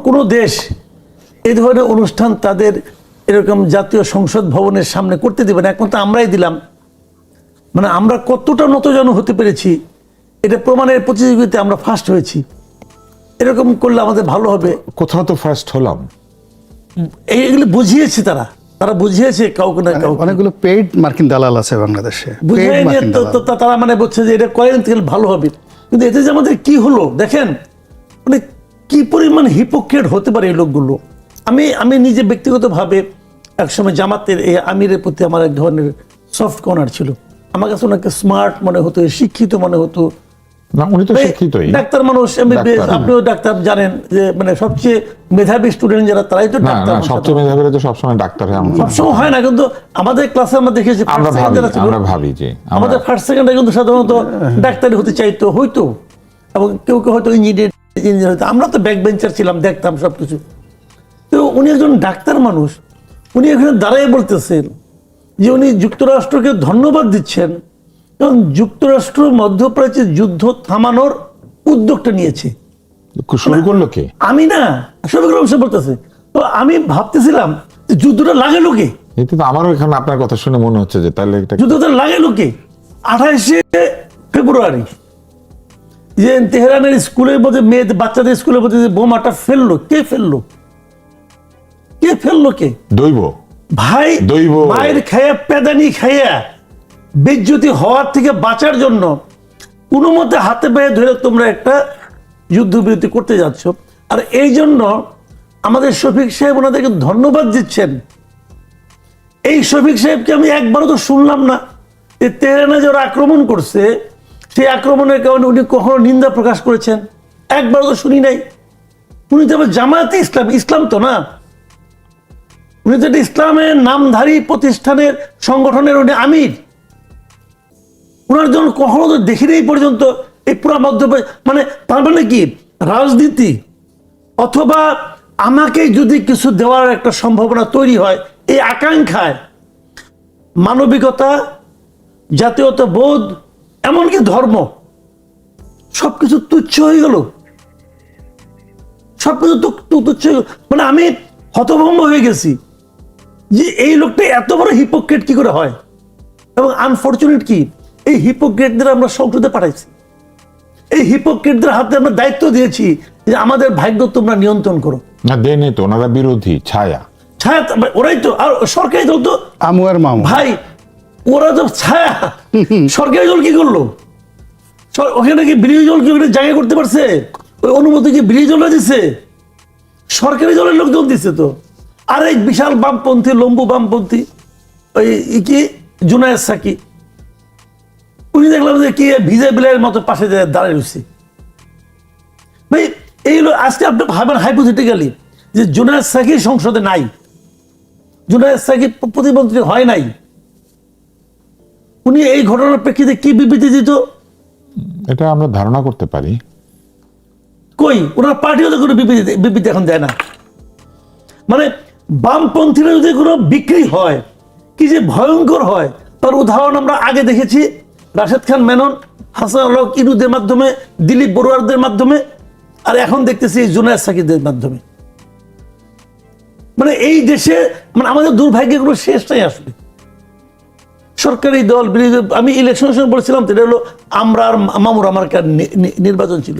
কোনো দেশ এই ধরনের অনুষ্ঠান তাদের এরকম জাতীয় সংসদ ভবনের সামনে করতে দেবে না, একমাত্র আমরাই দিলাম। মানে আমরা কতটা নতজানু হতে পেরেছি এটা প্রমাণের প্রতিযোগিতায় আমরা ফার্স্ট হয়েছি। এরকম করলে আমাদের ভালো হবে। কোথাও তো ফার্স্ট হলাম। এইগুলো বুঝিয়েছে তারা বুঝিয়েছে কাউকে না কাউকে। অনেকগুলো পেইড মার্কিন দালাল আছে বাংলাদেশে, বুঝিয়ে নিয়ে তো তারা মানে বলছে যে এটা করেন তাহলে ভালো হবে। কিন্তু এতে যে আমাদের কি হলো দেখেন, মানে কি পরিমাণ হিপোক্রেট হতে পারে এই লোকগুলো। আমি নিজে ব্যক্তিগতভাবে একসময় জামাতের এই আমিরের প্রতি আমার এক ধরনের সফট কর্নার ছিল। আমার কাছে ওনাকে স্মার্ট মনে হতো, শিক্ষিত মনে হতো। না, উনি তো শিক্ষিতই, ডাক্তার মানুষ, আপনিও ডাক্তার জানেন যে মানে সবচেয়ে মেধাবী স্টুডেন্ট যারা তারাই তো ডাক্তার। সবচেয়ে মেধাবীরা তো সবসময় ডাক্তার হয়, সবসময় হয় না। কিন্তু আমাদের ক্লাসে আমরা দেখেছি আমরা ভাবি যে আমাদের ফার্স্ট সেকেন্ডে কিন্তু সাধারণত ডাক্তারি হতে চাইতো, হয়তো, এবং কেউ কেউ হয়তো ইঞ্জিনিয়ার হতো। আমরা তো ব্যাক বেঞ্চার ছিলাম, দেখতাম সবকিছু। তো উনি একজন ডাক্তার মানুষ, উনি এখানে দাঁড়াই বলতেছেন যে উনি যুক্তরাষ্ট্রকে ধন্যবাদ দিচ্ছেন এবং যুক্তরাষ্ট্র মধ্যপ্রাচ্যের যুদ্ধ থামানোর উদ্যোগটা নিয়েছে। শুরু করলো কে? আমি না, শফিকুল রহমান বলতেছে। তো আমি ভাবতেছিলাম যুদ্ধটা লাগালো কে? আমারও এখানে আপনার কথা শুনে মনে হচ্ছে যে তাহলে যুদ্ধটা লাগালো কে? 28শে ফেব্রুয়ারি যে তেহরানের স্কুলের মধ্যে মেয়েদের বাচ্চাদের স্কুলের মধ্যে যে বোমাটা ফেললো, কে ফেললো? দৈব ভাই, মায়ের খাইয়া পেদানি খাইয়া বেজ্জতি হওয়ার থেকে বাঁচার জন্য কোনো মতে হাতে পায়ে ধরে তোমরা একটা যুদ্ধবিরতি করতে যাচ্ছ। আর এই জন্য আমাদের শফিক সাহেব ওনাদেরকে ধন্যবাদ দিচ্ছেন। এই শফিক সাহেবকে আমি একবারও তো শুনলাম না যে তেহরানে যারা আক্রমণ করছে সেই আক্রমণের কারণে উনি কখনো নিন্দা প্রকাশ করেছেন, একবারও তো শুনি নাই। উনি তো আবার জামায়াতে ইসলাম তো না, উনি তো ইসলামের নামধারী প্রতিষ্ঠানের সংগঠনের উনি আমির। ওনার জন্য কখনো তো দেখি নেই পর্যন্ত এই পুরো মধ্যপ্রাচ্য। মানে তার মানে কি রাজনীতি অথবা আমাকে যদি কিছু দেওয়ার একটা সম্ভাবনা তৈরি হয়, এই আকাঙ্ক্ষায় মানবিকতা, জাতীয়তা বোধ, এমনকি ধর্ম সবকিছু তুচ্ছ হয়ে গেল, সবকিছু তুচ্ছ হয়ে গেল। মানে আমি হতভম্ব হয়ে গেছি যে এই লোকটা এত বড় হিপোক্রেট কি করে হয়। এবং আনফরচুনেট কি, এই হিপোক্রেটদের আমরা সংসদে পাঠাইছি, এই হিপোক্রেটদের হাতে আমরা দায়িত্ব দিয়েছি যে আমাদের ভাগ্য তোমরা নিয়ন্ত্রণ করো। না, দেন তো ওনারা বিরোধী ছায়া, ওরাই তো। আর সরকারি দল তো ভাই, ওরা তো ছায়া। সরকারি দল কি করলো? ওখানে কি বিরোধী দল কি জায়গা করতে পারছে? ওই অনুমতি কি বিরোধী দলরা দিচ্ছে? সরকারি দলের লোকজন দিচ্ছে তো। আর এই বিশাল বামপন্থী, লম্বু বামপন্থী ওই কি জুনায়েদ সাকি, উনি দেখলাম যে কি ভিজা বিলাইয়ের মতো পাশে দাঁড়িয়ে রয়েছে। ভাই এইগুলো আজকে আপনি ভাবেন হাইপোথেটিক্যালি যে জুনায়েদ সাকি সংসদে নাই, জুনায়েদ সাকি প্রতিমন্ত্রী হয় নাই, উনি এই ঘটনার প্রেক্ষিতে কি বিবৃতি দিত এটা আমরা ধারণা করতে পারি। কই ওনার পার্টিও তো কোনো বিবৃতি এখন দেয় না। মানে বামপন্থীরা যদি কোনো বিক্রি হয় কি যে ভয়ঙ্কর হয়, তার উদাহরণ আমরা আগে দেখেছি রাশেদ খান মেনন, হাসান আল হক ইনুদের মাধ্যমে, দিলীপ বড়ুয়ারদের মাধ্যমে, আর এখন দেখতেছি জুনায়েদ সাকিদের মাধ্যমে। মানে এই দেশে মানে আমাদের দুর্ভাগ্যের কোনো শেষ নাই আসলে। সরকারি দল বিরোধী, আমি ইলেকশনের সময় বলেছিলাম এটা হলো আমরা আর মামুর আমার নির্বাচন ছিল,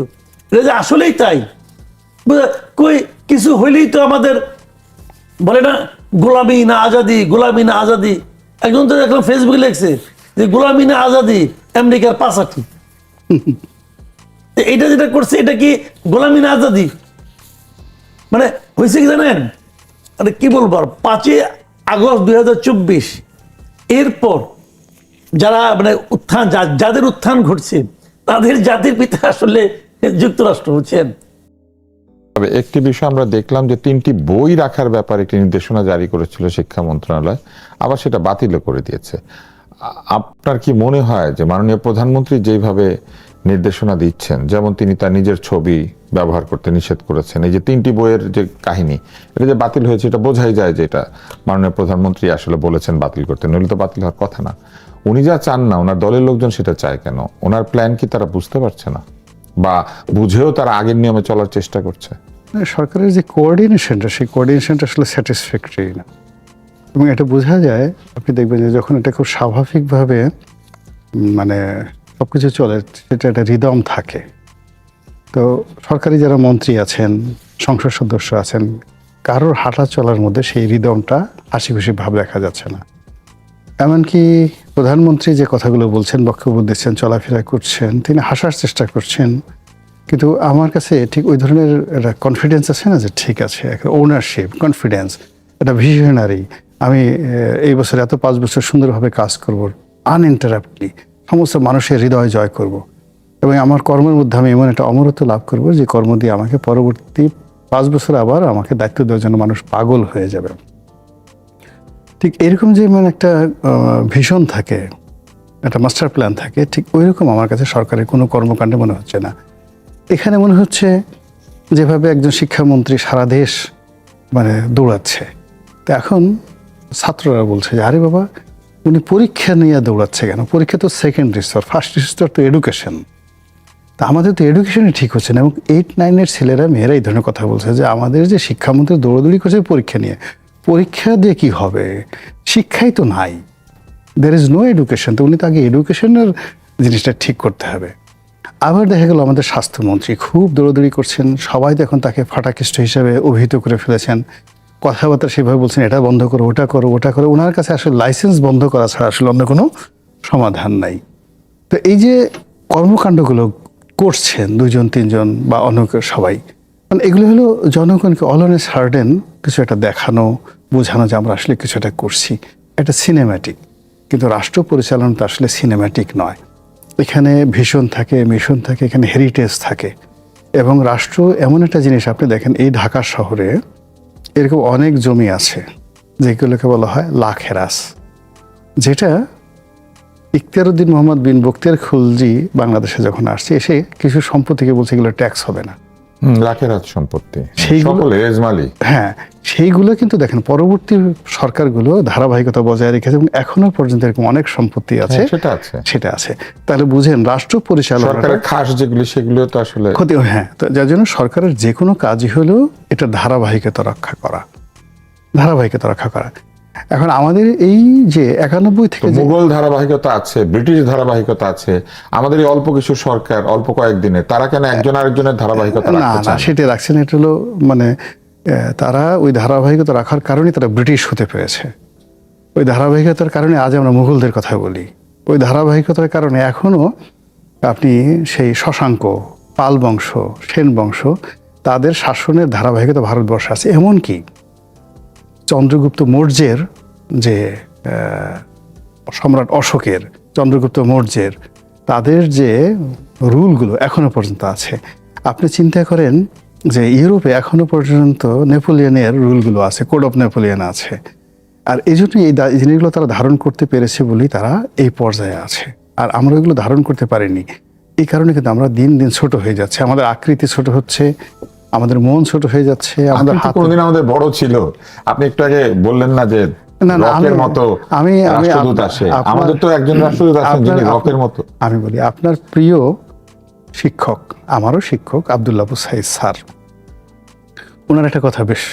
এটা যে আসলেই তাই। কই কিছু হইলেই তো আমাদের বলে না গোলামি না আজাদি, গোলামি না আজাদি। একজন তো দেখলাম ফেসবুকে লিখছে যে গোলামি না আজাদি আমেরিকার পাশাটি। এটা যেটা করছে এটা কি গোলামি না আজাদি? মানে হয়েছে কি জানেন, মানে কি বলবো, 5ই আগস্ট 2024 এরপর যারা মানে উত্থান, যাদের উত্থান ঘটছে তাদের জাতির পিতা আসলে যুক্তরাষ্ট্র, হচ্ছেন। তবে একটি বিষয় আমরা দেখলাম যে 3টি বই রাখার ব্যাপারে একটি নির্দেশনা জারি করেছিল শিক্ষা মন্ত্রণালয়, আবার সেটা বাতিলও করে দিয়েছে। আপনার কি মনে হয় যে মাননীয় প্রধানমন্ত্রী যেভাবে নির্দেশনা দিচ্ছেন, যেমন তিনি তার নিজের ছবি ব্যবহার করতে নিষেধ করেছেন, এই যে 3টি বইয়ের যে কাহিনী এটা যে বাতিল হয়েছে, এটা বোঝাই যায় যে এটা মাননীয় প্রধানমন্ত্রী আসলে বলেছেন বাতিল করতে, নইলে তো বাতিল হওয়ার কথা না। উনি যা চান না, ওনার দলের লোকজন সেটা চায় কেন? ওনার প্ল্যান কি তারা বুঝতে পারছে না, বা বুঝেও তারা আগের নিয়মে চলার চেষ্টা করছে? সরকারের যে কোঅর্ডিনেশনটা, সেই কোঅর্ডিনেশনটা আসলে স্যাটিসফ্যাক্টরি না। এবং এটা বোঝা যায়, আপনি দেখবেন যে যখন এটা খুব স্বাভাবিকভাবে মানে সব কিছু চলে, সেটা একটা রিদম থাকে। তো সরকারি যারা মন্ত্রী আছেন, সংসদ সদস্য আছেন, কারোর হাঁটা চলার মধ্যে সেই রিদমটা হাসি খুশি ভাব দেখা যাচ্ছে না। এমনকি প্রধানমন্ত্রী যে কথাগুলো বলছেন, বক্তব্য দিচ্ছেন, চলাফেরা করছেন, তিনি হাসার চেষ্টা করছেন, কিন্তু আমার কাছে ঠিক ওই ধরনের একটা কনফিডেন্স আছে না, যে ঠিক আছে, একটা ওনারশিপ, কনফিডেন্স, একটা ভিশনারি, আমি এই বছর এত 5 বছর সুন্দরভাবে কাজ করব, আনইন্টারাপ্টলি সমস্ত মানুষের হৃদয় জয় করব, এবং আমার কর্মের মধ্যে আমি এমন একটা অমরত্ব লাভ করব যে কর্ম দিয়ে আমাকে পরবর্তী 5 বছর আবার আমাকে দায়িত্ব দেওয়ার জন্য মানুষ পাগল হয়ে যাবে। ঠিক এরকম যে মানে একটা ভিশন থাকে, একটা মাস্টার প্ল্যান থাকে, ঠিক ওই রকম আমার কাছে সরকারের কোনো কর্মকাণ্ডে মনে হচ্ছে না। এখানে মনে হচ্ছে যেভাবে একজন শিক্ষামন্ত্রী সারা দেশ মানে দৌড়াচ্ছে, তো এখন ছাত্ররা বলছে যে আরে বাবা, উনি পরীক্ষা নিয়ে দৌড়াচ্ছে কেন? পরীক্ষা তো সেকেন্ডারি স্তর, ফার্স্ট স্তর তো এডুকেশন। তা আমাদের তো এডুকেশনই ঠিক হচ্ছে না। এবং 8-9-এর ছেলেরা মেয়েরা এই ধরনের কথা বলছে যে আমাদের যে শিক্ষামন্ত্রী দৌড়াদৌড়ি করছে পরীক্ষা নিয়ে, পরীক্ষা দিয়ে কি হবে? শিক্ষাই তো নাই, দের ইজ নো এডুকেশন। তো উনি তো আগে এডুকেশনের জিনিসটা ঠিক করতে হবে। আবার দেখা গেল আমাদের স্বাস্থ্যমন্ত্রী খুব দৌড়াদৌড়ি করছেন, সবাই তো এখন তাকে ফাটাকেষ্ট হিসেবে অভিহিত করে ফেলেছেন, কথাবার্তা সেভাবে বলছেন, এটা বন্ধ করো, ওটা করো, ওটা করো। ওনার কাছে আসলে লাইসেন্স বন্ধ করা ছাড়া আসলে অন্য কোনো সমাধান নাই। তো এই যে কর্মকাণ্ডগুলো করছেন 2-3 জন বা অনেক সবাই, মানে এগুলো হলো জনগণকে অলওয়েজ হার্ডেন কিছু একটা দেখানো, বোঝানো যে আমরা আসলে কিছু একটা করছি, একটা সিনেম্যাটিক। কিন্তু রাষ্ট্র পরিচালনা তো আসলে সিনেম্যাটিক নয়। এখানে ভিশন থাকে, মিশন থাকে, এখানে হেরিটেজ থাকে। এবং রাষ্ট্র এমন একটা জিনিস, আপনি দেখেন এই ঢাকা শহরে এরকম অনেক জমি আছে যেগুলোকে বলা হয় লাখেরাস, যেটা ইখতিয়ারউদ্দিন মোহাম্মদ বিন বখতিয়ার খুলজি বাংলাদেশে যখন আসছে, এসে কিছু সম্পত্তিকে বলছে এগুলো ট্যাক্স হবে না, লাখের হাত সম্পত্তি, সেইগুলো- সকলে এজমালি। হ্যাঁ, সেইগুলো কিন্তু দেখেন পরবর্তী সরকারগুলো ধারাবাহিকতা বজায় রেখেছে এবং এখনো পর্যন্ত এরকম অনেক সম্পত্তি আছে, হ্যাঁ, সেটা আছে। সেটা আছে। তাহলে বুঝেন রাষ্ট্র পরিচালনা সরকারের খাস যেগুলি সেগুলো তো আসলে ক্ষতি। হ্যাঁ, তো যার জন্য সরকারের যে কোনো কাজই হলো এটা ধারাবাহিকতা রক্ষা করা, ধারাবাহিকতা রক্ষা করা। এখন আমাদের এই যে 91 থেকে যে মুঘল ধারাবাহিকতা আছে, ব্রিটিশ ধারাবাহিকতা আছে, আমাদের এই অল্প কিছু সরকার, অল্প কয়েকদিনে, তারা কেন একজন আরেকজনের ধারাবাহিকতা না রাখতে না চায় না? সেটা রাখছে না। এটা হলো মানে তারা ওই ধারাবাহিকতা রাখার কারণে তারা ব্রিটিশ হতে পেরেছে। ওই ধারাবাহিকতার কারণে আজ আমরা মুঘলদের কথা বলি। ওই ধারাবাহিকতার কারণে এখনো আপনি সেই শশাঙ্ক, পাল বংশ, সেন বংশ, তাদের শাসনের ধারাবাহিকতা ভারতবর্ষে আছে। এমনকি চন্দ্রগুপ্ত মৌর্যের যে সম্রাট অশোকের, চন্দ্রগুপ্ত মৌর্যের, তাদের যে রুলগুলো এখনো পর্যন্ত আছে। আপনি চিন্তা করেন যে ইউরোপে এখনো পর্যন্ত নেপোলিয়নের রুলগুলো আছে, কোড অফ নেপোলিয়ন আছে। আর এই জন্য এই জিনিসগুলো তারা ধারণ করতে পেরেছে বলেই তারা এই পর্যায়ে আছে। আর আমরা এগুলো ধারণ করতে পারিনি। এই কারণে কিন্তু আমরা দিন দিন ছোট হয়ে যাচ্ছে, আমাদের আকৃতি ছোট হচ্ছে, আমাদের মন ছোট হয়ে যাচ্ছে, আমাদের কিন্তু হাত। কোনোদিন আমাদের বড় ছিল। আপনি একটু আগে বললেন না যে না, না, রকের আমি- মতো আমি- রাষ্ট্রদূত আসে। আপনার- আমাদের তো একজন রাষ্ট্রদূত আছেন যিনি রকের মতো। আমি বলি, আপনার প্রিয় শিক্ষক, আমারও শিক্ষক আব্দুল্লাহ আবু সাইদ স্যার, ওনার একটা কথা বেশ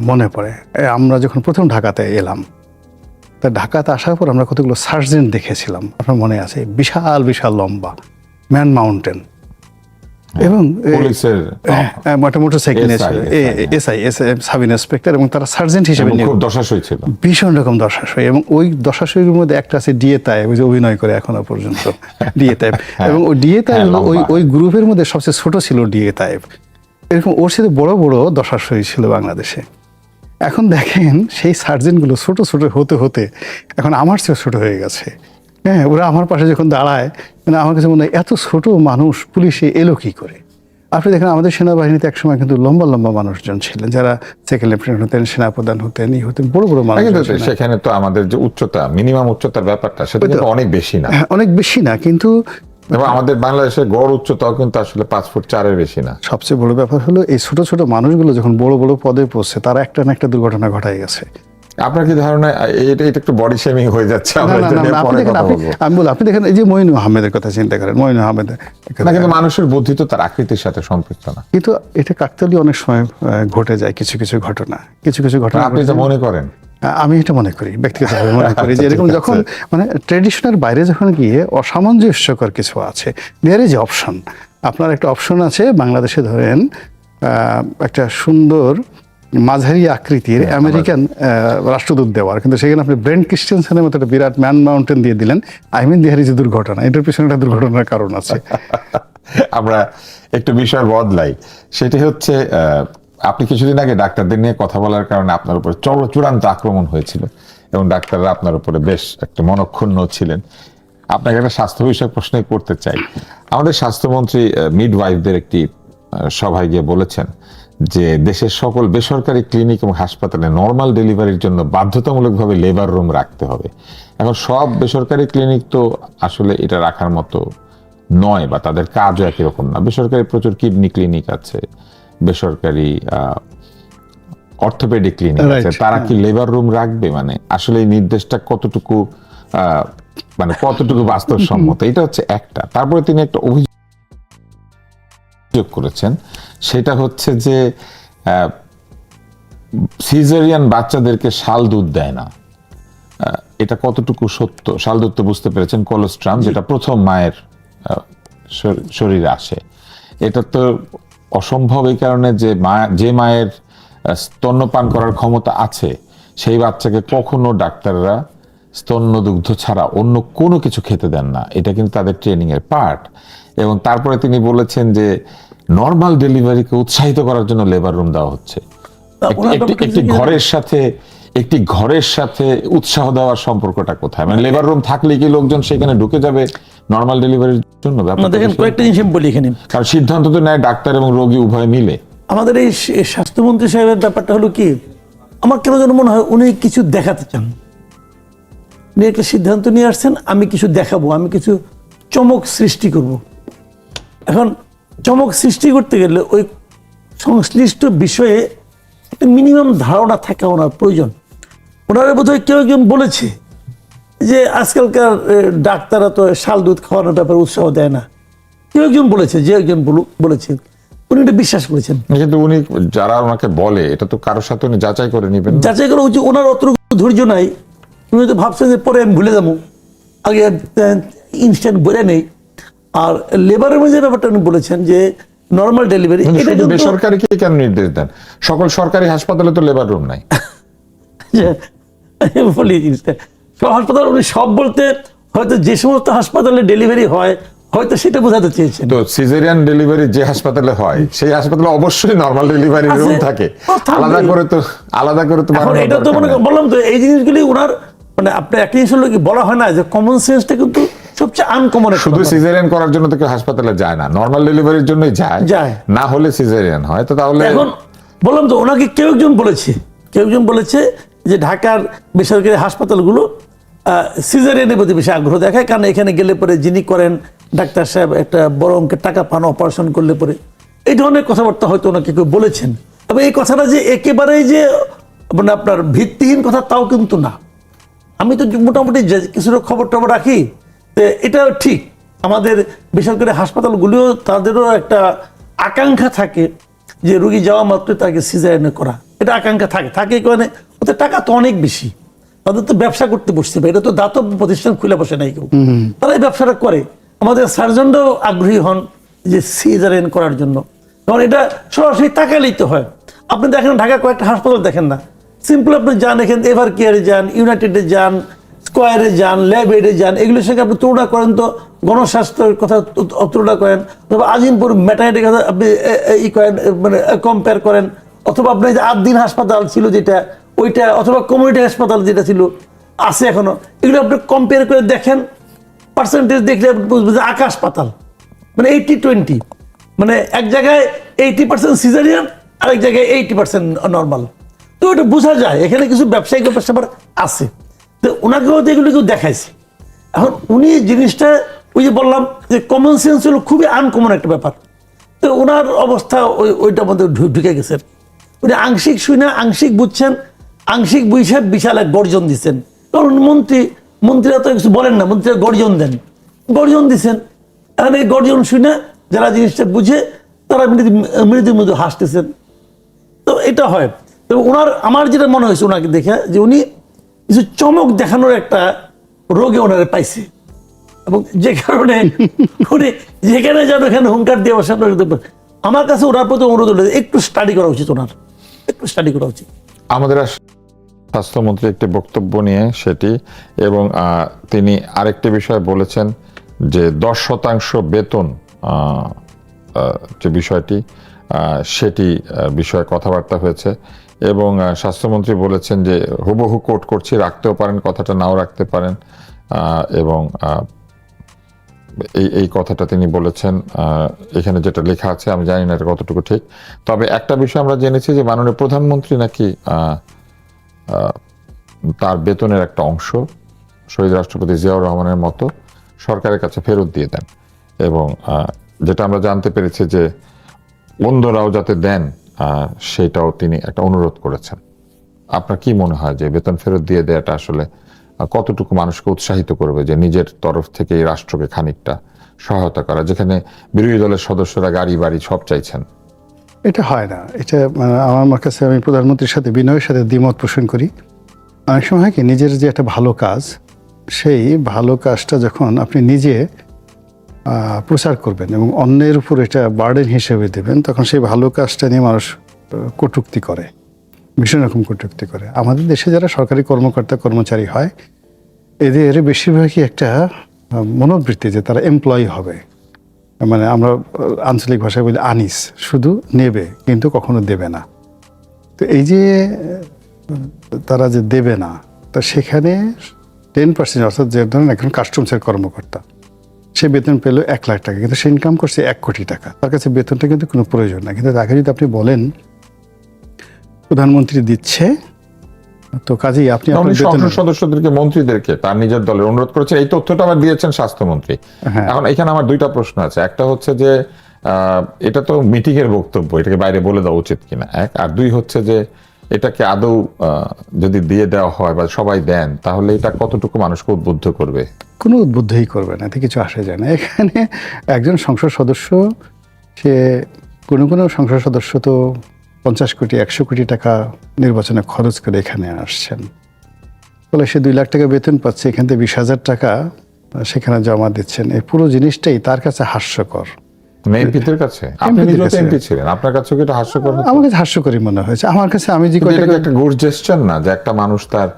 মনে পড়ে। আমরা যখন প্রথম ঢাকাতে এলাম, তা ঢাকাতে আসার পর আমরা কতগুলো সার্জেন্ট দেখেছিলাম, আপনার মনে আছে? বিশাল বিশাল লম্বা ম্যান মাউন্টেন, এবং পুলিশের একটা মোটরসাইকেল নিয়েছিল, এসআই সাব ইন্সপেক্টর, এবং তারা সার্জেন্ট হিসেবে এবং নিয়োগ, খুব দশাসই ছিল। ভীষণ রকম দশাশয়। এবং ওই দশাশয়ের মধ্যে একটা আছে ডিএ তায়েব, ওই যে অভিনয় করে এখনো পর্যন্ত ডিএ তায়েব। এবং ওই ডিএ তায়েব হলো ওই গ্রুপের মধ্যে সবচেয়ে ছোট ছিল ডিএ তায়েব। এরকম ওর সাথে বড় বড় দশাশয় ছিল বাংলাদেশে। এখন দেখেন সেই সার্জেন্টগুলো ছোট ছোট হতে হতে এখন আমার চেয়ে ছোট হয়ে গেছে। হ্যাঁ, ওরা আমার পাশে যখন দাঁড়ায়, মানে আমার কাছে মনে হয় এত ছোট মানুষ পুলিশে এলো কি করে। আপনি দেখেন আমাদের সেনাবাহিনীতে একসময় কিন্তু লম্বা লম্বা মানুষজন ছিলেন, যারা সেকেন্ড লেফটেন্যান্ট হতেন, সেনাপ্রধান হতেন, হতেন, বড় বড় মানুষ। কিন্তু সেখানে তো আমাদের যে উচ্চতা, মিনিমাম উচ্চতার ব্যাপারটা, সেটা কিন্তু অনেক বেশি না। অনেক বেশি না, কিন্তু এবং আমাদের বাংলাদেশের গড় উচ্চতাও কিন্তু আসলে 5 ফুট 4-এর বেশি না। সবচেয়ে বড় ব্যাপার হলো এই ছোট ছোট মানুষগুলো যখন বড় বড় পদে পৌঁছে, তারা একটা না একটা দুর্ঘটনা ঘটায় গেছে। আপনার কি ধারণা এটা একটু বডি শেমিং হয়ে যাচ্ছে? আমরা না, এটা না, নিয়ে না, আপনি পরে দেখেন, কথা বলবো। আমি বলি, আপনি দেখেন এই যে মঈন আহমেদের কথা চিন্তা করেন, মঈন আহমেদ না, কিন্তু মানুষের বুদ্ধি তো তার আকৃতির সাথে সম্পৃক্ত না। কিন্তু এটা কাকতালীয় অনেক সময় ঘটে যায়, কিছু কিছু ঘটনা, কিছু কিছু ঘটনা আপনি ঘটে তো যায়। মনে করেন? আমি এটা মনে করি, ব্যক্তিগতভাবে মনে করি যে আচ্ছা, এরকম ঠিক আছে। যখন মানে ট্রেডিশনের বাইরে যখন গিয়ে অসামঞ্জস্যকর কিছু আছে, দেয়ার ইজ অপশন। আপনার একটা অপশন আছে বাংলাদেশে, ধরেন একটা সুন্দর মাঝারি আকৃতির আমেরিকান রাষ্ট্রদূত দেওয়ার, কিন্তু সেখানে আপনি ব্রেন্ট ক্রিস্টিয়ানসেনের মতো একটা বিরাট ম্যান মাউন্টেন দিয়ে দিলেন। I mean there is a দুর্ঘটনা, এটার পিছনে একটা দুর্ঘটনার কারণ আছে। আমরা একটু বিষয় বদলাই, সেটি হচ্ছে আপনি কিছুদিন আগে ডাক্তারদের নিয়ে কথা বলার কারণে আপনার উপরে চূড়ান্ত আক্রমণ হয়েছিল এবং ডাক্তাররা আপনার উপরে বেশ একটা মনক্ষুণ্ণ ছিলেন। আপনাকে একটা স্বাস্থ্য বিষয়ক প্রশ্ন করতে চাই। আমাদের স্বাস্থ্যমন্ত্রী মিডওয়াইফদের একটি সভায় গিয়ে বলেছেন যে দেশের সকল বেসরকারি ক্লিনিক এবং হাসপাতালে নর্মাল ডেলিভারির জন্য বাধ্যতামূলকভাবে লেবার রুম রাখতে হবে। এখন সব বেসরকারি ক্লিনিক তো আসলে এটা রাখার মতো নয়, বা তাদের কাজও একই রকম না। বেসরকারি প্রচুর কিডনি ক্লিনিক আছে, বেসরকারি অর্থোপেডিক ক্লিনিক আছে, তারা কি লেবার রুম রাখবে? মানে আসলে এই নির্দেশটা কতটুকু মানে কতটুকু বাস্তবসম্মত, এটা হচ্ছে একটা। তারপরে তিনি একটা অভিযোগ করেছেন, সেটা হচ্ছে যে সিজারিয়ান বাচ্চাদেরকে শাল দুধ দেয় না। এটা কতটুকু সত্য? শাল দুধ তো বুঝতে পেরেছেন, কোলোস্ট্রাম, যেটা প্রথম মায়ের শরীরে আসে। এটা তো অসম্ভব এই কারণে যে মায়ের স্তন্যপান করার ক্ষমতা আছে সেই বাচ্চাকে কখনো ডাক্তাররা স্তন্যদুগ্ধ ছাড়া অন্য কোনো কিছু খেতে দেন না। এটা কিন্তু তাদের ট্রেনিং এর পার্ট। এবং তারপরে তিনি বলেছেন যে নর্মাল ডেলিভারিকে উৎসাহিত করার জন্য লেবার রুম দেওয়া হচ্ছে। একটি ঘরের সাথে উৎসাহ দেওয়ার সম্পর্কটা কোথায়? মানে লেবার রুম থাকলে কি লোকজন সেখানে ঢুকে যাবে নর্মাল ডেলিভারির জন্য? দেখেন, কয়েকটা জিনিস আমি বলি এখানে। কারণ সিদ্ধান্ত তো নেয় ডাক্তার এবং রোগী উভয় মিলে। আমাদের এই স্বাস্থ্যমন্ত্রী সাহেবের ব্যাপারটা হলো কি, আমার কেন যেন মনে হয় উনি কিছু দেখাতে চান। উনি একটা সিদ্ধান্ত নিয়ে আসছেন, আমি কিছু দেখাবো, আমি কিছু চমক সৃষ্টি করব। এখন চমক সৃষ্টি করতে গেলে ওই সংশ্লিষ্ট বিষয়ে একটা মিনিমাম ধারণা থাকা ওনার প্রয়োজন। ওনারা বোধহয় কেউ একজন বলেছে যে আজকালকার ডাক্তাররা তো শাল দুধ খাওয়ানোর ব্যাপারে উৎসাহ দেয় না। কেউ একজন বলেছে, যে একজন বলেছেন, উনি এটা বিশ্বাস করেছেন। কিন্তু উনি যারা ওনাকে বলে, এটা তো কারোর সাথে উনি যাচাই করে নেবেন। যাচাই করা উচিত। ওনার অত ধৈর্য নাই। উনি তো ভাবছেন যে পরে আমি ভুলে যাবো, আগে ইনস্ট্যান্ট বলে নেই। আর লেবারের মধ্যে ব্যাপারটা উনি বলেছেন যে নর্মাল ডেলিভারি, এটা বেসরকারিকে কেন নির্দেশ দেন? সকল সরকারি হাসপাতালে তো লেবার রুম নাই। বলি জিনিসটা, সব হাসপাতাল, উনি সব বলতে হয়তো যে সমস্ত হাসপাতালে ডেলিভারি হয় হয়তো সেটা বোঝাতে চেয়েছেন। তো সিজারিয়ান ডেলিভারি যে হাসপাতালে হয় সেই হাসপাতালে অবশ্যই নরমাল ডেলিভারি রুম থাকে, আলাদা করে তো এটা তো মনে বললাম তো, এই জিনিসগুলি ওনার মানে আপনার একটা জিনিস হলো কি, বলা হয় না যে কমন সেন্সটা কিন্তু সবচেয়ে আনকমন। শুধু সিজারিয়ান করার জন্য তো কেউ হাসপাতালে যায় না, নরমাল ডেলিভারির জন্যই যায়, না হলে সিজারিয়ান হয়। তো তাহলে এখন বললাম তো, ওনাকে কেউ একজন বলেছে যে ঢাকার বেসরকারি হাসপাতালগুলো সিজারিয়ানের প্রতি বেশি আগ্রহ দেখায়, কারণ এখানে গেলে পরে যিনি করেন ডাক্তার সাহেব একটা বড় অঙ্কের টাকা পান অপারেশন করলে পরে। এই ধরনের কথাবার্তা হয়তো ওনাকে কেউ বলেছেন। তবে এই কথাটা যে একেবারেই যে মানে আপনার ভিত্তিহীন কথা, তাও কিন্তু না। আমি তো মোটামুটি কিছুটা খবর টবর রাখি, এটা ঠিক। আমাদের বেসরকারি হাসপাতালগুলিও তাদেরও একটা আকাঙ্ক্ষা থাকে যে রোগী যাওয়া মাত্র তাকে সিজারিয়ান করা, এটা আকাঙ্ক্ষা থাকে কারণে ওদের টাকা তো অনেক বেশি, তাদের তো ব্যবসা করতে বসছে, এটা তো দাতব্য প্রতিষ্ঠান খুলে বসে নাই কেউ, তারা এই ব্যবসাটা করে। আমাদের সার্জনরাও আগ্রহী হন যে সিজারিয়ান করার জন্য, কারণ এটা সরাসরি তাকালেই তো হয়। আপনি দেখেন ঢাকা কয়েকটা হাসপাতাল দেখেন না, সিম্পল আপনি যান, এখানে এভার কেয়ারে যান, ইউনাইটেডে যান, স্কোয়ারে যান, ল্যাব এডে যান, এগুলোর সঙ্গে আপনি তুলনা করেন তো, গণস্বাস্থ্যের কথা তুলনা করেন, অথবা আজিমপুর ম্যাটার্নিটির কথা আপনি করেন, মানে কম্পেয়ার করেন, অথবা আপনি যে 8 দিন হাসপাতাল ছিল যেটা ওইটা, অথবা কমিউনিটি হাসপাতাল যেটা ছিল আছে এখনো, এগুলো আপনি কম্পেয়ার করে দেখেন, পার্সেন্টেজ দেখলে আপনি বুঝবেন যে আকাশ পাতাল, মানে 80-20, মানে এক জায়গায় 80% সিজারিয়ান, আরেক জায়গায় 80% নর্মাল। তো এটা বোঝা যায় এখানে কিছু ব্যবসায়িক ব্যাপার আছে। তো ওনাকেও তো এগুলো কেউ দেখাইছে। এখন উনি জিনিসটা ওই যে বললাম যে কমন সেন্স হলো খুবই আনকমন একটা ব্যাপার। তো ওনার অবস্থা ওইটার মধ্যে ঢুকে গেছেন। উনি আংশিক শুনে আংশিক বুঝছেন, আংশিক বৈশাখ বিশাল এক গর্জন দিচ্ছেন, কারণ মন্ত্রীরা তো কিছু বলেন না, মন্ত্রীরা গর্জন দিচ্ছেন। এখন এই গর্জন শুনে যারা জিনিসটা বুঝে তারা মৃদু মৃদু হাসতেছেন। তো এটা হয়। তবে আমার যেটা মনে হয়েছে ওনাকে দেখে, যে উনি কিছু চমক দেখানোর একটা রোগে ওনারে পাইছে, এবং যে কারণে উনি যেখানে যেন এখানে হুঙ্কার দিয়ে বসে। আমার কাছে ওনার প্রতি অনুরোধ হলো একটু স্টাডি করা উচিত, একটু স্টাডি করা উচিত। আমাদের স্বাস্থ্যমন্ত্রী একটি বক্তব্য নিয়ে সেটি, এবং তিনি আরেকটি বিষয় বলেছেন যে 10% বেতন যে বিষয়টি, সেটি বিষয়ে কথাবার্তা হয়েছে, এবং স্বাস্থ্যমন্ত্রী বলেছেন যে হুবহু কোট করছি, রাখতেও পারেন কথাটা, নাও রাখতে পারেন, এবং এই কথাটা তিনি বলেছেন। এখানে যেটা লেখা আছে আমি জানি না এটা কতটুকু ঠিক, তবে একটা বিষয় আমরা জেনেছি যে মাননীয় প্রধানমন্ত্রী নাকি তার বেতনের একটা অংশ শহীদ রাষ্ট্রপতি জিয়াউর রহমানের মতো সরকারের কাছে ফেরত দিয়ে দেন, এবং যেটা আমরা জানতে পেরেছি যে অন্যরাও যাতে দেন সেটাও তিনি একটা অনুরোধ করেছেন। আপনার কি মনে হয় যে বেতন ফেরত দিয়ে দেওয়াটা আসলে কতটুকু মানুষকে উৎসাহিত করবে যে নিজের তরফ থেকে এই রাষ্ট্রকে খানিকটা সহায়তা করা, যেখানে বিরোধী দলের সদস্যরা গাড়ি বাড়ি সব চাইছেন? এটা হয় না। এটা আমার কাছে, আমি প্রধানমন্ত্রীর সাথে বিনয়ের সাথে দ্বিমত পোষণ করি। অনেক সময় কি নিজের যে একটা ভালো কাজ, সেই ভালো কাজটা যখন আপনি নিজে প্রচার করবেন এবং অন্যের উপর এটা বার্ডেন হিসেবে দেবেন, তখন সেই ভালো কাজটা নিয়ে মানুষ কটূক্তি করে, ভীষণ রকম কটূক্তি করে। আমাদের দেশে যারা সরকারি কর্মকর্তা কর্মচারী হয়, এদের বেশিরভাগই একটা মনোবৃত্তি যে তারা এমপ্লয়ি হবে, মানে আমরা আঞ্চলিক ভাষায় বলি আনিস, শুধু নেবে কিন্তু কখনো দেবে না। তো এই যে তারা যে দেবে না, তা সেখানে 10%, অর্থাৎ যে ধরেন এখন কাস্টমসের কর্মকর্তা, সে বেতন পেল 1 লাখ টাকা, কিন্তু সে ইনকাম করছে 1 কোটি টাকা। তার কাছে বেতনটা কিন্তু কোনো প্রয়োজন না, কিন্তু তাকে যদি আপনি বলেন প্রধানমন্ত্রী দিচ্ছে, তো কাজেই আপনি সংসদ সদস্যদেরকে, মন্ত্রীদেরকে তার নিজের দলের অনুরোধ করেছেন, এই তথ্যটা আবার দিয়েছেন স্বাস্থ্যমন্ত্রী। এখন এখানে আমার দুইটা প্রশ্ন আছে। একটা হচ্ছে যে এটা তো মিটিং এর বক্তব্য, এটাকে বাইরে বলে দেওয়া উচিত কিনা, এক। আর দুই হচ্ছে যে এটাকে আদৌ যদি দিয়ে দেওয়া হয় বা সবাই দেন, তাহলে এটা কতটুকু মানুষকে উদ্বুদ্ধ করবে? কোনো উদ্বুদ্ধই করবে না, এতে কিছু আসে যায় না। এখানে একজন সংসদ সদস্য, সে কোনো সংসদ সদস্য তো 50 কোটি 100 কোটি টাকা নির্বাচনে খরচ করে এখানে আসছেন, ফলে সে 2 লাখ টাকা বেতন পাচ্ছে, এখান থেকে 20,000 টাকা সেখানে জমা দিচ্ছেন। এই পুরো জিনিসটাই তার কাছে হাস্যকর। এমপিদের কাছে, আপনি নিজেও তো এমপি ছিলেন, আপনার কাছে কি এটা হাস্যকর? আমার কাছে হাস্যকরই মনে হয়েছে। আমার কাছে, আমি যে একটা গুড জেস্টার না যে একটা মানুষ তার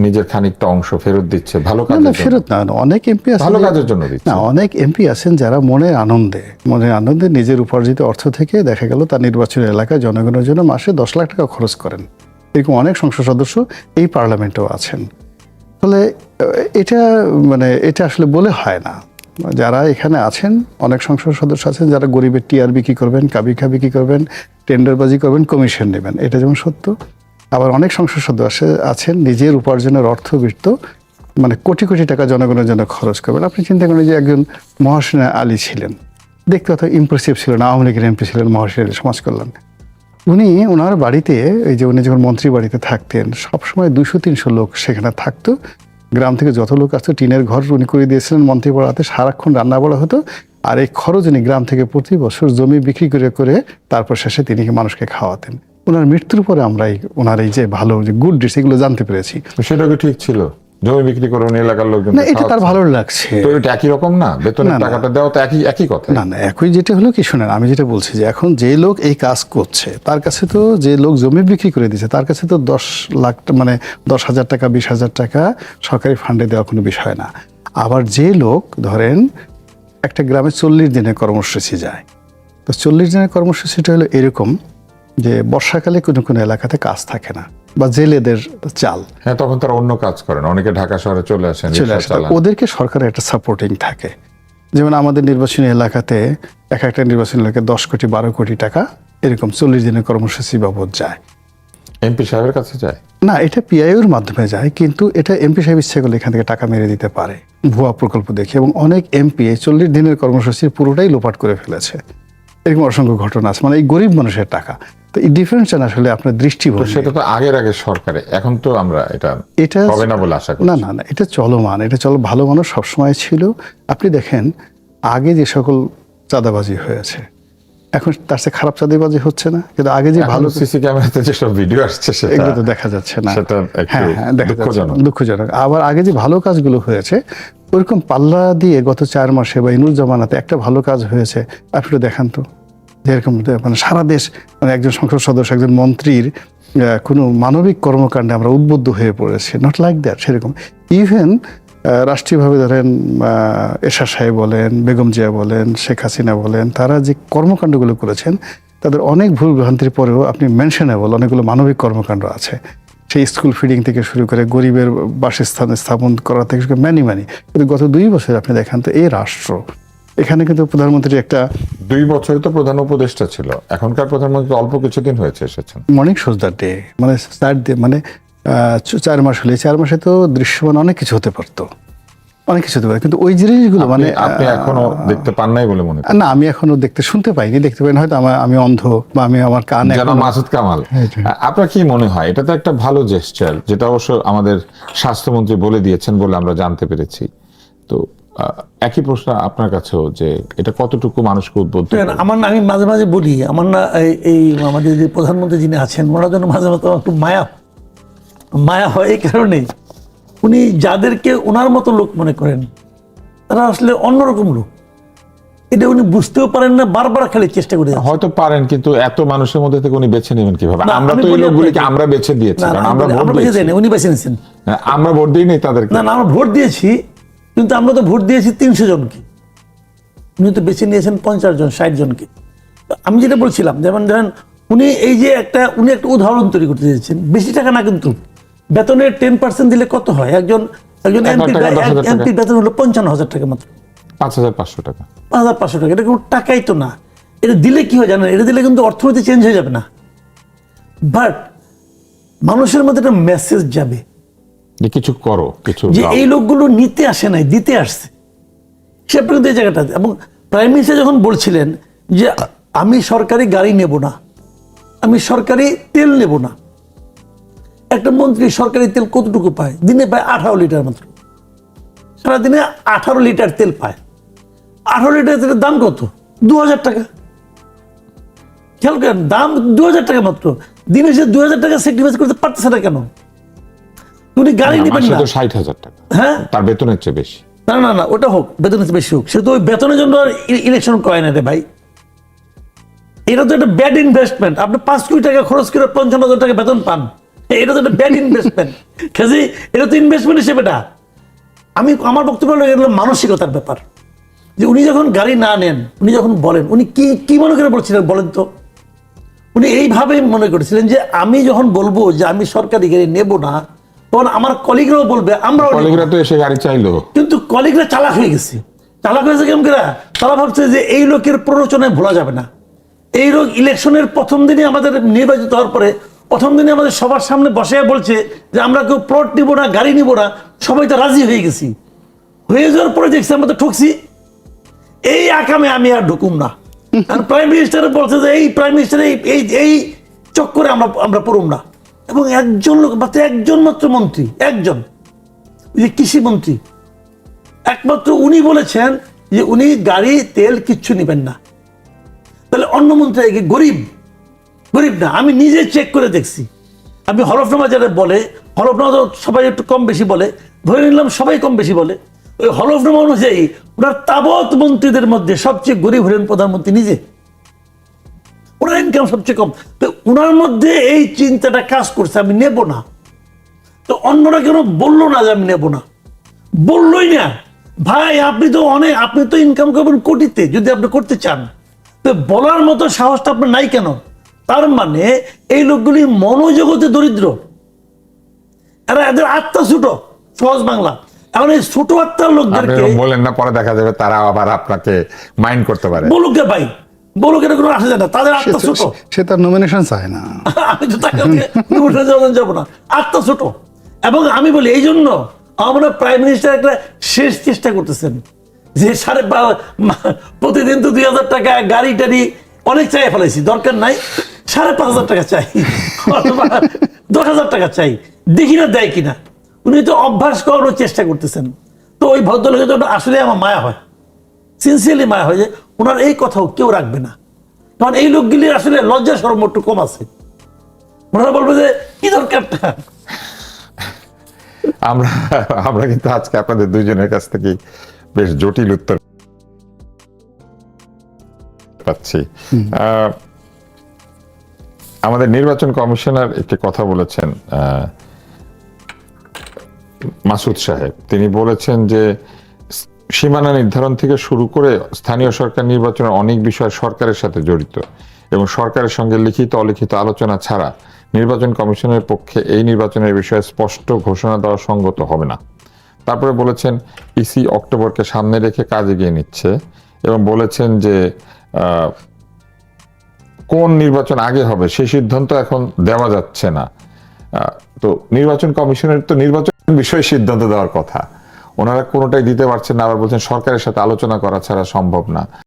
নিজের খানিকটা অংশ ফেরত দিচ্ছে ভালো কাজের জন্য? ফেরত না, অনেক এমপি আছেন ভালো কাজের জন্য দিচ্ছে না, অনেক এমপি আছেন যারা মনের আনন্দে নিজের উপার্জিত অর্থ থেকে দেখা গেল তার নির্বাচনী এলাকায় জনগণের জন্য মাসে 10 লাখ টাকা খরচ করেন। এরকম অনেক সংসদ সদস্য এই পার্লামেন্টেও আছেন। ফলে এটা আসলে বলে হয় না। যারা এখানে আছেন, অনেক সংসদ সদস্য আছেন যারা গরিবের টিআর বিক্রি করবেন, কাবিখা বিক্রি করবেন, টেন্ডারবাজি করবেন, কমিশন নেবেন, এটা যেমন সত্য। আবার অনেক সংসদ সদস্য আছেন নিজের উপার্জনের অর্থবৃত্ত কোটি কোটি টাকা জনগণের জন্য খরচ করবেন। আপনি চিন্তা করেন যে একজন মহসিনা আলী ছিলেন, দেখতে অত ইমপ্রেসিভ ছিলেন, আওয়ামী লীগের এমপি ছিলেন, মহসিনা আলী, সমাজ কল্যাণ। ওনার বাড়িতে, উনি যখন মন্ত্রী বাড়িতে থাকতেন, সবসময় 200-300 লোক সেখানে থাকতো। গ্রাম থেকে যত লোক আসতো, টিনের ঘর উনি করে দিয়েছিলেন মন্ত্রী পাড়াতে, সারাক্ষণ রান্না বাড়া হতো। আর এই খরচ উনি গ্রাম থেকে প্রতি বছর জমি বিক্রি করে তারপর শেষে তিনি মানুষকে খাওয়াতেন। ওনার মৃত্যুর পরে আমরা ওনার এই যে ভালো যে গুড ডিশ, এগুলো জানতে পেরেছি। সেটা কি ঠিক ছিল? জমি বিক্রি করে উনি এলাকার লোকজন, না, এটা তার ভালো লাগছে। তো এটা একই রকম না? বেতনের টাকাটা দেওয়া তো একই কথা না। একই, যেটা হলো কি, শোনেন, আমি যেটা বলছি যে এখন যে লোক এই কাজ করছে, তার কাছে তো, যে লোক জমি বিক্রি করে দিচ্ছে, তার কাছে তো 10 লাখ 10,000 টাকা 20,000 টাকা সরকারি ফান্ডে দেওয়া কোনো বিষয় না। আবার যে লোক ধরেন একটা গ্রামে 40 দিনের কর্মসূচি যায়, তো 40 দিনের কর্মসূচিটা হলো এরকম যে বর্ষাকালে কোনো এলাকাতে কাজ থাকে না, বা জেলেদের চাল, হ্যাঁ, তখন তারা অন্য কাজ করেন, অনেকে ঢাকা শহরে চলে আসেন, ওদেরকে সরকারের একটা সাপোর্টিং থাকে। যেমন আমাদের নির্বাচনী এলাকাতে একটা নির্বাচনী এলাকায় 10 কোটি 12 কোটি টাকা এরকম 40 দিনের কর্মসূচি বাবদ যায়। এমপি সাহেবের কাছে যায় না, এটা পিআইওর মাধ্যমে যায়, কিন্তু এটা এমপি সাহেব ইচ্ছে করলে এখান থেকে টাকা মেরে দিতে পারে ভুয়া প্রকল্প দেখে। এবং অনেক এমপি 40 দিনের কর্মসূচির পুরোটাই লোপাট করে ফেলেছে। এরকম অসংখ্য ঘটনা আছে, এই গরিব মানুষের টাকা। তো এই ডিফারেন্সটা আসলে আপনার তো দৃষ্টিভঙ্গি। সেটা তো আগের সরকারে, এখন তো আমরা এটা হবে না বলে আশা করি। না, এটা চলমান, ভালো মানুষ সবসময় ছিল। আপনি দেখেন আগে যে সকল চাঁদাবাজি হয়েছে, এখন তার চেয়ে খারাপ চাঁদাবাজি হচ্ছে না, কিন্তু আগে যে ভালো সিসি ক্যামেরাতে যেসব ভিডিও আসছে এগুলো তো দেখা যাচ্ছে না, সেটা একটু দেখা যাচ্ছে দুঃখজনক। দুঃখজনক। আবার আগে যে ভালো কাজগুলো হয়েছে ওইরকম পাল্লা দিয়ে গত 4 মাসে বা ইনুর জামানাতে একটা ভালো কাজ হয়েছে আপনি একটু দেখান তো, যেরকম মানে সারা দেশ, মানে একজন সংসদ সদস্য, একজন মন্ত্রীর কোনো মানবিক কর্মকাণ্ডে আমরা উদ্বুদ্ধ হয়ে পড়েছি, নট লাইক দ্যাট। সেরকম ইভেন রাষ্ট্রীয়ভাবে ধরেন এরশাদ সাহেব বলেন, বেগম জিয়া বলেন, শেখ হাসিনা বলেন, তারা যে কর্মকাণ্ডগুলো করেছেন তাদের অনেক ভুল ভ্রান্তির পরেও আপনি মেনশনেবল অনেকগুলো মানবিক কর্মকাণ্ড আছে। সেই স্কুল ফিডিং থেকে শুরু করে গরিবের বাসস্থান স্থাপন করা থেকে শুরু করে ম্যানি। কিন্তু গত 2 বছর আপনি দেখেন তো এই রাষ্ট্র, এখানে কিন্তু প্রধানমন্ত্রী একটা 2 বছরে তো প্রধান উপদেষ্টা ছিল, এখনকার প্রধানমন্ত্রী অল্প কিছুদিন হয়েছে এসেছেন। মর্নিং শোজ দ্য ডে, মানে 4 মাস হলে 4 মাসে তো দৃশ্যমান অনেক কিছু হতে পারতো, অনেক কিছু হতে পারে, কিন্তু ওই জিনিসগুলো মানে আপনি এখনো দেখতে পান নাই বলে মনে করেন? না, আমি এখনো শুনতে পাইনি, দেখতে পাইনি, হয়তো আমি অন্ধ বা আমার কান যেন মাসুদ কামাল, আপনার কি মনে হয় এটা তো একটা ভালো জেস্টার, যেটা অবশ্য আমাদের স্বাস্থ্যমন্ত্রী বলে দিয়েছেন বলে আমরা জানতে পেরেছি। তো একই প্রশ্ন আপনার কাছেও, যে এটা কতটুকু মানুষকে উদ্বুদ্ধ করে? আমি মাঝে মাঝে বলি, আমার না এই আমাদের যে প্রধানমন্ত্রী যিনি আছেন ওনার জন্য মাঝে মাঝে আমার একটু মায়া হয়। এই কারণেই উনি যাদেরকে ওনার মতো লোক মনে করেন তারা আসলে অন্যরকম লোক, এটা উনি বুঝতেও পারেন না, বারবার খালি চেষ্টা করে যাচ্ছেন। হয়তো পারেন, কিন্তু এত মানুষের মধ্যে থেকে উনি বেছে নেবেন কিভাবে? না, আমরা আমি তো এই বলি লোকগুলিকে আপনাকে- আমরা বেছে দিয়েছি, কারণ আমরা ভোট আমরা বেছে দিয়েছি। দেয়নি, উনি বেছে নিয়েছেন। আমরা ভোট দিই নাই তাদেরকে। না, আমরা ভোট দিয়েছি, কিন্তু আমরা তো ভোট দিয়েছি 300 জনকে, উনি তো বেছে নিয়েছেন 50 জন 60 জনকে। তো আমি যেটা বলছিলাম, যেমন ধরেন উনি উনি একটা উদাহরণ তৈরি করতে চেয়েছেন। বেশি টাকা না, কিন্তু বেতনের 10% দিলে কত হয়? একজন 1 লাখ টাকা, 10,000 টাকা। এমপি বেতন হলো 55,000 টাকা মাত্র, 5,500 টাকা। 5,500 টাকা। এটা কোনো টাকাই তো না। এটা দিলে কি হয় জানেন? এটা দিলে কিন্তু অর্থনীতি চেঞ্জ হয়ে যাবে না, বাট মানুষের মধ্যে একটা মেসেজ যাবে যে কিছু করো, কিছু যে দাও। এই লোকগুলো নিতে আসে নাই, দিতে আসছে। সে কিন্তু এই জায়গাটা, এবং প্রাইম মিনিস্টার যখন বলছিলেন যে আমি সরকারি গাড়ি নেব না, আমি সরকারি তেল নেব না, একটা মন্ত্রী সরকারি তেল কতটুকু পায়? দিনে পায় 18 লিটার মাত্র, সারাদিনে 18 লিটার তেল পায়। 18 লিটার তেলের দাম কত? 2,000 টাকা। খেয়াল করেন, দাম 2,000 টাকা মাত্র, দিনে সে 2,000 টাকা স্যাক্রিফাইস করতে পারতেছে না কেন? উনি গাড়ি নেবেন মাসে না। তো 60,000 টাকা, হ্যাঁ, তার বেতনের চেয়ে বেশি। না, ওটা হোক, বেতনের চেয়ে বেশি হোক, সে তো ওই বেতনের জন্য ইলেকশন করে না রে ভাই। এটা তো একটা ব্যাড ইনভেস্টমেন্ট। আপনি 5 কোটি টাকা খরচ করে 55,000 টাকা বেতন পান, এটা তো একটা ব্যাড ইনভেস্টমেন্ট। কাজে এটা তো ইনভেস্টমেন্ট হিসেবে না। আমার বক্তব্য হলো এগুলো মানসিকতার ব্যাপার, যে উনি যখন গাড়ি না নেন, উনি যখন বলেন, উনি কি মনে করে বলছিলেন বলেন তো? উনি এইভাবে মনে করেছিলেন যে আমি যখন বলবো যে আমি সরকারি গাড়ি নেব না, তখন আমার কলিগরাও বলবে আমরাও নেব না। কলিগরা তো এসে গাড়ি চাইলো। কিন্তু কলিগরা চালাক হয়ে গেছে। চালাক হয়েছে কেমন করে? তারা ভাবছে যে এই লোকের প্ররোচনায় ভোলা যাবে না। এই লোক ইলেকশনের প্রথম দিনে, আমাদের নির্বাচিত হওয়ার পরে প্রথম দিনে আমাদের সবার সামনে বসে বলছে যে আমরা কেউ প্লট নিব না, গাড়ি নিব না, সবাই তো রাজি হয়ে গেছি। হয়ে যাওয়ার পরে দেখছি আমরা তো ঠকছি, এই আকামে আমি আর ঢুকুম না। আর প্রাইম মিনিস্টার বলছে যে এই প্রাইম মিনিস্টার এই চক্করে আমরা পড়ুম না। এবং একজন লোক, মাত্র একজন মাত্র মন্ত্রী, একজন, যে কৃষি মন্ত্রী, একমাত্র উনি বলেছেন যে উনি গাড়ি তেল কিচ্ছু নেবেন না। তাহলে অন্য মন্ত্রী গরিব না? আমি নিজে চেক করে দেখছি। আমি হলফনামা যারা বলে, হলফনামা তো সবাই একটু কম বেশি বলে, ধরে নিলাম সবাই কম বেশি বলে, ওই হলফনামা অনুযায়ী ওনার তাবৎ মন্ত্রীদের মধ্যে সবচেয়ে গরিব হলেন প্রধানমন্ত্রী নিজে। ওনার ইনকাম সবচেয়ে কম। তো ওনার মধ্যে এই চিন্তাটা কাজ করছে আমি নেব না। তো অন্যরা কেন বললো না যে আমি নেব না? বললোই না। ভাই আপনি তো ইনকাম করবেন কোটিতে, যদি আপনি করতে চান, তো বলার মতো সাহসটা আপনার নাই কেন? তার মানে এই লোকগুলি মনোজগতে দরিদ্র, এদের আত্মা ছোট, সহজ বাংলা। এখন এই ছোট আত্মার লোকদেরকে বলেন না, পরে দেখা যাবে তারা আবার আপনাকে মাইন্ড করতে পারে। বলুকে ভাই, বলুক, এটা কোনো আসা যায় না, তাদের আত্মা ছোট। সে তার নমিনেশন চায় না। আমি তো তাকে যাবো না, আত্মা ছোট। এবং আমি বলি এই জন্য আমরা প্রাইম মিনিস্টার একটা শেষ চেষ্টা করতেছেন যে প্রতিদিন তো 2,000 টাকা গাড়ি টাড়ি অনেক চাই ফেলাইছি, দরকার নাই, 5,500 টাকা চাই, অথবা 10,000 টাকা চাই, দেখি না দেয় কিনা। উনি তো অভ্যাস করানোর চেষ্টা করতেছেন। তো ওই ভদ্রলোকের জন্য আসলে আমার মায়া হয়, সিনসিয়ারলি মায়া হয় যে ওনার এই কথাও কেউ রাখবে না, কারণ এই লোকগুলির আসলে লজ্জা শরম একটু কম আছে। ওনারা বলবে যে কি দরকারটা। আমরা আমরা কিন্তু আজকে আপনাদের দুইজনের কাছ থেকে বেশ জটিল উত্তর পাচ্ছি। আমাদের নির্বাচন কমিশনার একটি কথা বলেছেন, মাসুদ সাহেব, তিনি বলেছেন যে সীমানা নির্ধারণ থেকে শুরু করে স্থানীয় সরকার নির্বাচনের অনেক বিষয় সরকারের সাথে জড়িত এবং সরকারের সঙ্গে লিখিত অলিখিত আলোচনা ছাড়া নির্বাচন কমিশনের পক্ষে এই নির্বাচনের বিষয়ে স্পষ্ট ঘোষণা দেওয়া সঙ্গত হবে না। তারপরে বলেছেন ইসি অক্টোবরকে সামনে রেখে কাজ এগিয়ে নিচ্ছে এবং বলেছেন যে কোন নির্বাচন আগে হবে সেই সিদ্ধান্ত এখন দেওয়া যাচ্ছে না। তো নির্বাচন কমিশনের তো নির্বাচন বিষয়ে সিদ্ধান্ত দেওয়ার কথা, ওনারা কোনোটাই দিতে পারছেন না, আবার বলছেন সরকারের সাথে আলোচনা করা ছাড়া সম্ভব না।